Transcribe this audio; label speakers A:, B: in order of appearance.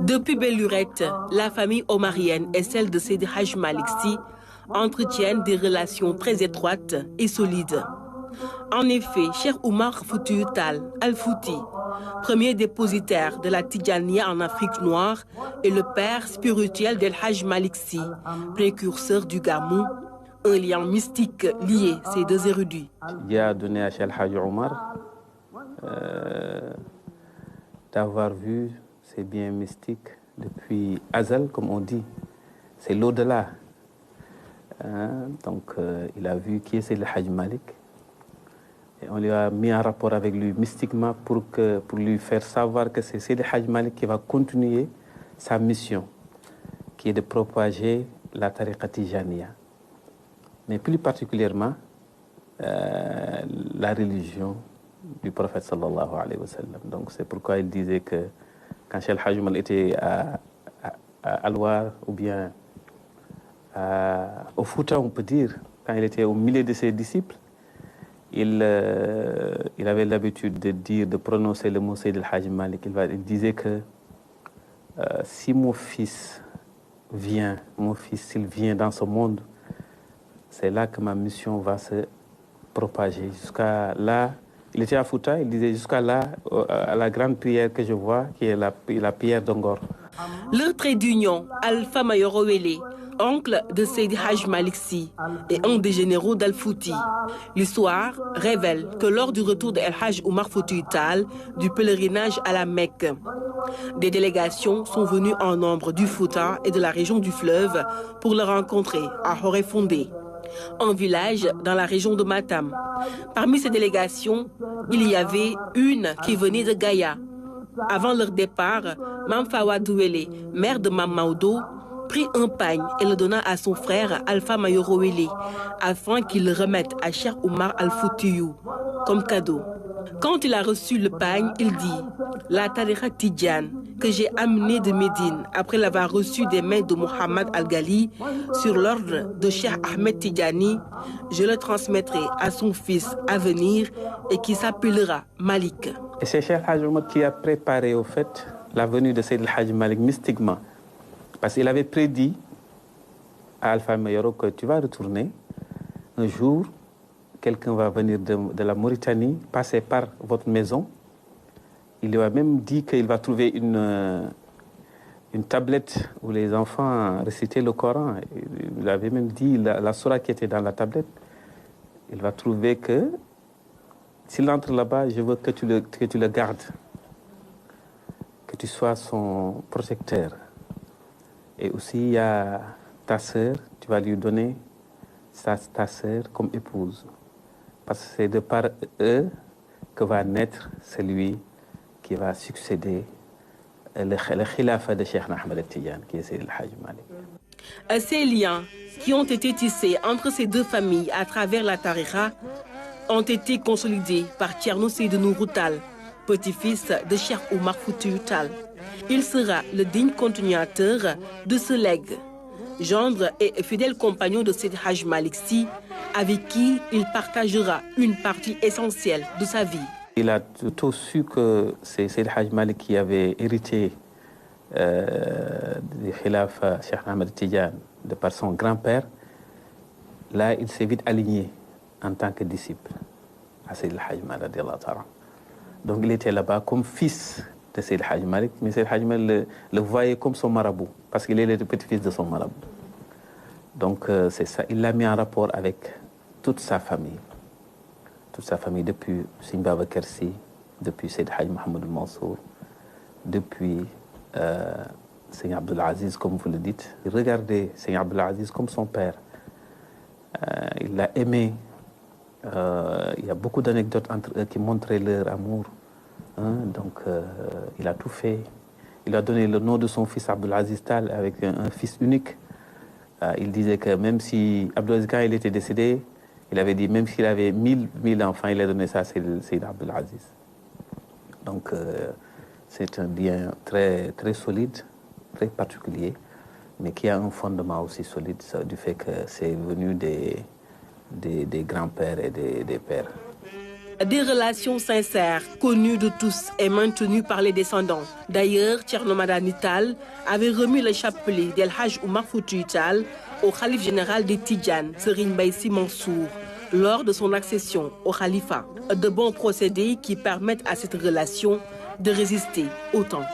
A: Depuis belle lurette, la famille omarienne et celle de Seydi Hadj Malick Sy entretiennent des relations très étroites et solides. En effet, Cheikh Oumar Foutiyou Tall Al-Fouti, premier dépositaire de la Tidjaniya en Afrique noire, est le père spirituel d'El Hadj Malick Sy, précurseur du Gamou, un lien mystique lié ces deux érudits.
B: Dieu a donné à Cheikh Hadj Oumar d'avoir vu ces biens mystiques depuis Azal, comme on dit. C'est l'au-delà. Donc, il a vu qui est Seydi El Hadj Malick. Et on lui a mis en rapport avec lui mystiquement pour lui faire savoir que c'est Seydi El Hadj Malick qui va continuer sa mission, qui est de propager la tariqa Tijaniya. Mais plus particulièrement, la religion du prophète sallallahu alayhi wa sallam. Donc c'est pourquoi il disait que quand Cheikh El Hadj Oumar était à Alwar ou bien au Fouta, on peut dire, quand il était au milieu de ses disciples, il avait l'habitude de prononcer le mot Seydi El Hadj Malick. Il disait que si mon fils s'il vient dans ce monde, c'est là que ma mission va se propager. Jusqu'à là, il était à Fouta, il disait jusqu'à là, à la grande prière que je vois, qui est la prière d'Ongor.
A: Leur trait d'union, Alpha Mayoro Wele, oncle de Seydi Hadj Malick Sy et un des généraux d'Al-Fouti. L'histoire révèle que lors du retour de El Hadj Oumar Foutiyou Tall du pèlerinage à la Mecque, des délégations sont venues en nombre du Fouta et de la région du fleuve pour le rencontrer à Horé-Fondé, un village dans la région de Matam. Parmi ces délégations, il y avait une qui venait de Gaïa. Avant leur départ, Mame Fawa Douele, mère de Mame Maodo, prit un pagne et le donna à son frère Alpha Mayoro Wele afin qu'il le remette à Cheikh Oumar Al-Foutiyou comme cadeau. Quand il a reçu le pagne, il dit « La tariqa Tidjane que j'ai amenée de Médine après l'avoir reçue des mains de Mohamed Al-Ghali sur l'ordre de Cheikh Ahmed Tidjani, je le transmettrai à son fils à venir et qui s'appellera Malik. »
B: Et c'est Cheikh Hadj Oumar qui a préparé au fait la venue de Seydi El Hadj Malick mystiquement. Parce qu'il avait prédit à Alpha Mayoro que tu vas retourner. Un jour, quelqu'un va venir de la Mauritanie, passer par votre maison. Il lui a même dit qu'il va trouver une tablette où les enfants récitaient le Coran. Il avait même dit la sourate qui était dans la tablette. Il va trouver que s'il entre là-bas, je veux que tu le gardes, que tu sois son protecteur. Et aussi, il y a ta sœur, tu vas lui donner ta sœur comme épouse. Parce que c'est de par eux que va naître celui qui va succéder le khilafa de Cheikh Ahmed Tidiane, qui est Seydi El Hadj Malick.
A: Ces liens qui ont été tissés entre ces deux familles à travers la tariqa ont été consolidés par Thierno Seydou Nourou Tall, petit-fils de Cheikh Oumar Foutiyou Tall. Il sera le digne continuateur de ce legs, gendre et fidèle compagnon de Seydi Hadj Malick Sy, avec qui il partagera une partie essentielle de sa vie.
B: Il a tout su que c'est Seydi Hadj Malick qui avait hérité du khilafa Cheikh Ahmed Tidiane de par son grand-père. Là, il s'est vite aligné en tant que disciple à Seydi Hadj Malick. Donc il était là-bas comme fils de Seydi Hadj Malick, mais Seydi Hadj Malick le voyait comme son marabout, parce qu'il est le petit-fils de son marabout. Donc c'est ça, il l'a mis en rapport avec toute sa famille depuis Serigne Babacar Sy, depuis Seydi Hadj Mouhamadou Mansour, depuis Serigne Abdoul Aziz, comme vous le dites. Regardez Serigne Abdoul Aziz comme son père. Il l'a aimé. Il y a beaucoup d'anecdotes entre eux qui montraient leur amour. Donc, il a tout fait. Il a donné le nom de son fils Abdoul Aziz Tall avec un fils unique. Il disait que même si Abdoul Aziz, quand il était décédé, il avait dit même s'il avait 1000 enfants, il a donné ça à Seyd Abdoul Aziz. Donc, c'est un lien très, très solide, très particulier, mais qui a un fondement aussi solide du fait que c'est venu des grands-pères et des pères.
A: Des relations sincères, connues de tous et maintenues par les descendants. D'ailleurs, Thierno Madani Tall avait remis le chapelet d'El Hadj Oumar Foutiyou Tall au khalife général des Tidjanes, Serigne Mbaye Sy Mansour, lors de son accession au khalifa. De bons procédés qui permettent à cette relation de résister au temps.